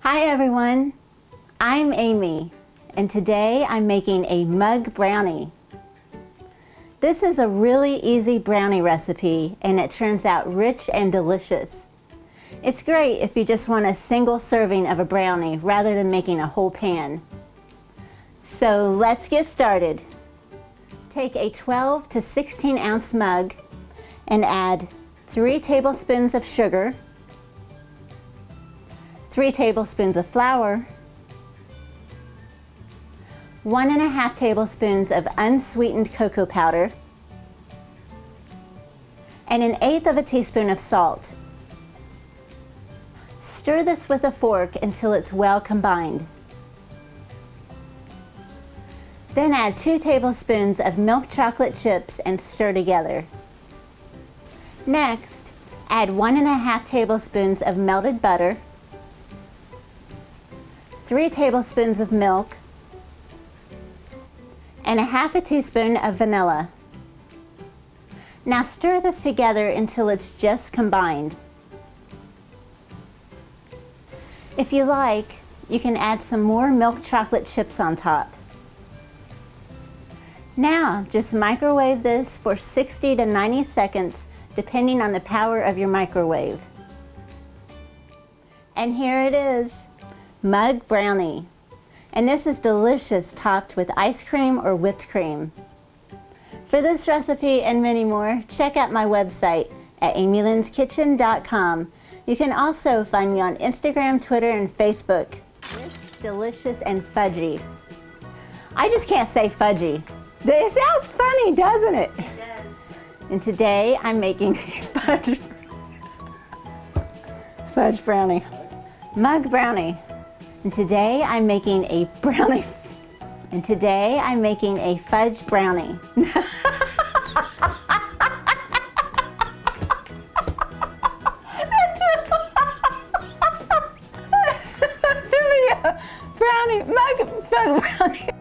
Hi everyone, I'm Amy, and today I'm making a mug brownie. This is a really easy brownie recipe and it turns out rich and delicious. It's great if you just want a single serving of a brownie rather than making a whole pan. So let's get started. Take a 12 to 16 ounce mug and add 3 tablespoons of sugar, 3 tablespoons of flour, 1½ tablespoons of unsweetened cocoa powder, and 1/8 teaspoon of salt. Stir this with a fork until it's well combined. Then add 2 tablespoons of milk chocolate chips and stir together. Next, add 1½ tablespoons of melted butter, 3 tablespoons of milk, and 1/2 teaspoon of vanilla. Now stir this together until it's just combined. If you like, you can add some more milk chocolate chips on top. Now just microwave this for 60 to 90 seconds depending on the power of your microwave. And here it is, mug brownie. And this is delicious topped with ice cream or whipped cream. For this recipe and many more, check out my website at amylynnskitchen.com. You can also find me on Instagram, Twitter, and Facebook. Rich, delicious, and fudgy. I just can't say fudgy. It sounds funny, doesn't it? It does. And today I'm making a fudge brownie. Mug brownie. And today I'm making a brownie. And today I'm making a fudge brownie. It's supposed to be a brownie, mug brownie.